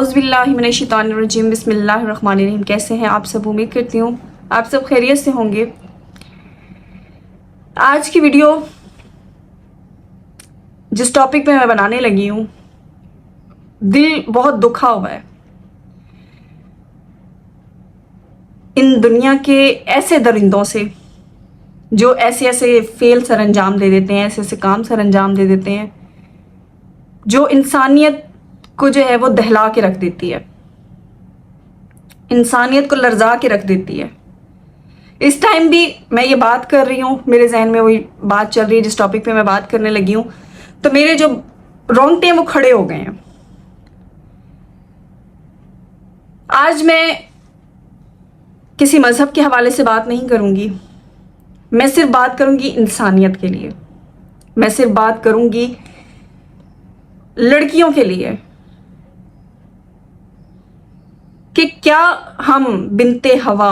आउज़ बिल्लाहि मिनश शैतानिर रजीम बिस्मिल्लाहिर रहमानिर रहीम। कैसे हैं आप सब? उम्मीद करती हूँ आप सब खैरियत से होंगे। आज की वीडियो जिस टॉपिक पे मैं बनाने लगी हूँ, दिल बहुत दुखा हुआ है इन दुनिया के ऐसे दरिंदों से जो ऐसे ऐसे फेल सर अंजाम दे देते हैं, ऐसे ऐसे काम सर अंजाम दे देते हैं जो इंसानियत को जो है वो दहला के रख देती है, इंसानियत को लर्जा के रख देती है। इस टाइम भी मैं ये बात कर रही हूँ, मेरे जहन में वही बात चल रही है जिस टॉपिक पे मैं बात करने लगी हूँ, तो मेरे जो रोंगटे हैं वो खड़े हो गए हैं। आज मैं किसी मजहब के हवाले से बात नहीं करूंगी, मैं सिर्फ बात करूंगी इंसानियत के लिए, मैं सिर्फ बात करूंगी लड़कियों के लिए कि क्या हम बिनते हवा,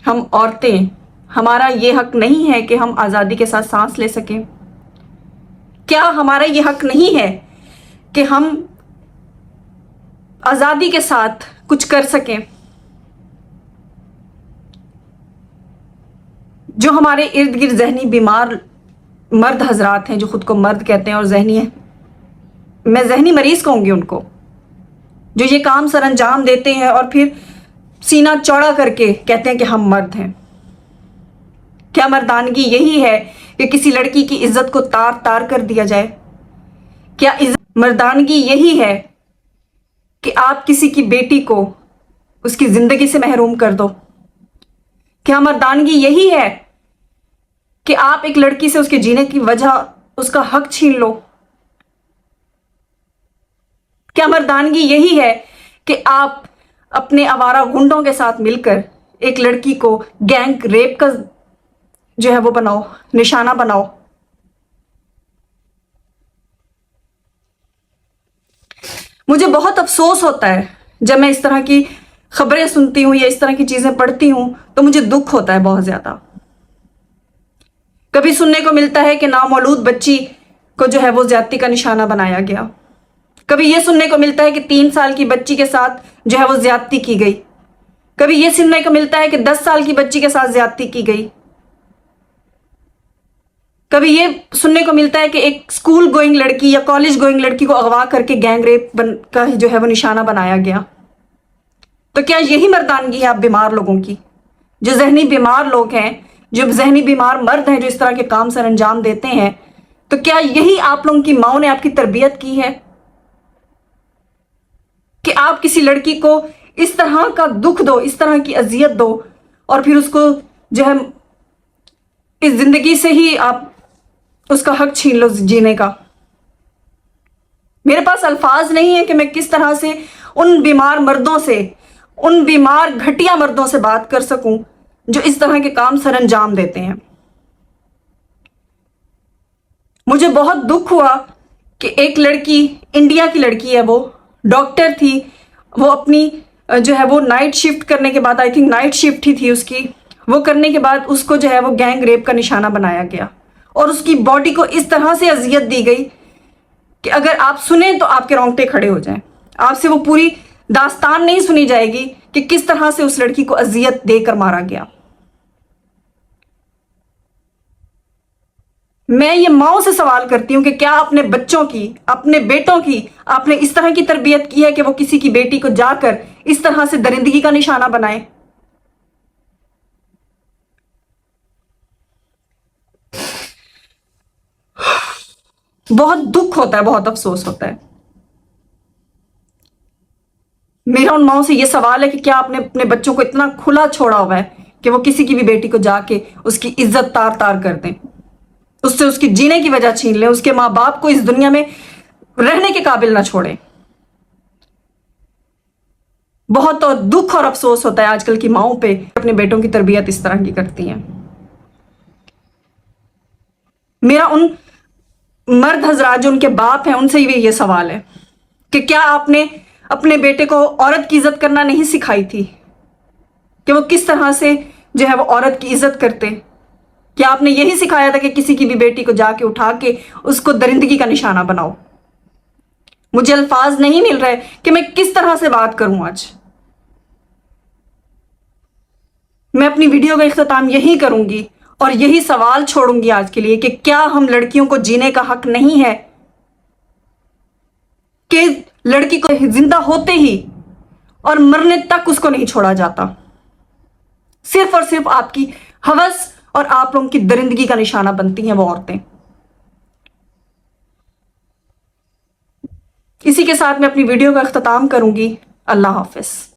हम औरतें, हमारा ये हक नहीं है कि हम आज़ादी के साथ सांस ले सकें? क्या हमारा ये हक नहीं है कि हम आज़ादी के साथ कुछ कर सकें? जो हमारे इर्द गिर्द जहनी बीमार मर्द हजरात हैं, जो खुद को मर्द कहते हैं और मैं जहनी मरीज कहूंगी उनको, जो ये काम सर अंजाम देते हैं और फिर सीना चौड़ा करके कहते हैं कि हम मर्द हैं। क्या मर्दानगी यही है कि किसी लड़की की इज्जत को तार तार कर दिया जाए? क्या मर्दानगी यही है कि आप किसी की बेटी को उसकी जिंदगी से महरूम कर दो? क्या मर्दानगी यही है कि आप एक लड़की से उसके जीने की वजह, उसका हक छीन लो? क्या मर्दानगी यही है कि आप अपने आवारा गुंडों के साथ मिलकर एक लड़की को गैंग रेप का जो है वो बनाओ, निशाना बनाओ? मुझे बहुत अफसोस होता है जब मैं इस तरह की खबरें सुनती हूं या इस तरह की चीजें पढ़ती हूं, तो मुझे दुख होता है बहुत ज्यादा। कभी सुनने को मिलता है कि नामौलूद बच्ची को जो है वो ज्यादती का निशाना बनाया गया, कभी ये सुनने को मिलता है कि 3 साल की बच्ची के साथ जो है वो ज्यादती की गई, कभी ये सुनने को मिलता है कि 10 साल की बच्ची के साथ ज्यादती की गई, कभी ये सुनने को मिलता है कि एक स्कूल गोइंग लड़की या कॉलेज गोइंग लड़की को अगवा करके गैंग रेप का जो है वो निशाना बनाया गया। तो क्या यही मर्दानगी है आप बीमार लोगों की, जो जहनी बीमार लोग हैं, जो जहनी बीमार मर्द हैं, जो इस तरह के काम सर अंजाम देते हैं? तो क्या यही आप लोगों की माओ ने आपकी तरबियत की है कि आप किसी लड़की को इस तरह का दुख दो, इस तरह की अजियत दो और फिर उसको जो है इस जिंदगी से ही आप उसका हक छीन लो जीने का? मेरे पास अल्फाज नहीं है कि मैं किस तरह से उन बीमार मर्दों से, उन बीमार घटिया मर्दों से बात कर सकूं जो इस तरह के काम सर अंजाम देते हैं। मुझे बहुत दुख हुआ कि एक लड़की, इंडिया की लड़की है, वो डॉक्टर थी, वो अपनी जो है वो नाइट शिफ्ट करने के बाद, आई थिंक नाइट शिफ्ट ही थी उसकी, वो करने के बाद उसको जो है वो गैंग रेप का निशाना बनाया गया और उसकी बॉडी को इस तरह से अजियत दी गई कि अगर आप सुने तो आपके रोंगटे खड़े हो जाएं। आपसे वो पूरी दास्तान नहीं सुनी जाएगी कि किस तरह से उस लड़की को अजियत देकर मारा गया। मैं ये माओ से सवाल करती हूं कि क्या अपने बच्चों की, अपने बेटों की आपने इस तरह की तरबियत की है कि वो किसी की बेटी को जाकर इस तरह से दरिंदगी का निशाना बनाए? बहुत दुख होता है, बहुत अफसोस होता है। मेरा उन माओ से ये सवाल है कि क्या आपने अपने बच्चों को इतना खुला छोड़ा हुआ है कि वो किसी की भी बेटी को जाके उसकी इज्जत तार तार कर दें, उससे उसकी जीने की वजह छीन लें, उसके माँ बाप को इस दुनिया में रहने के काबिल ना छोड़ें? बहुत और दुख और अफसोस होता है आजकल की माओं पे, अपने बेटों की तरबियत इस तरह की करती हैं। मेरा उन मर्द हजरात जो उनके बाप हैं उनसे भी ये सवाल है कि क्या आपने अपने बेटे को औरत की इज्जत करना नहीं सिखाई थी कि वो किस तरह से जो है वो औरत की इज्जत करते? क्या आपने यही सिखाया था कि किसी की भी बेटी को जाके उठा के उसको दरिंदगी का निशाना बनाओ? مجھے الفاظ نہیں مل رہے کہ میں کس طرح سے بات کروں آج. میں اپنی ویڈیو کا اختتام یہی کروں گی اور یہی سوال چھوڑوں گی آج کے لیے کہ کیا ہم لڑکیوں کو جینے کا حق نہیں ہے کہ لڑکی کو زندہ ہوتے ہی اور مرنے تک اس کو نہیں چھوڑا جاتا؟ صرف اور صرف آپ کی ہوس اور آپ لوگوں کی درندگی کا نشانہ بنتی ہیں وہ عورتیں. اسی کے ساتھ میں اپنی ویڈیو کا اختتام کروں گی. اللہ حافظ.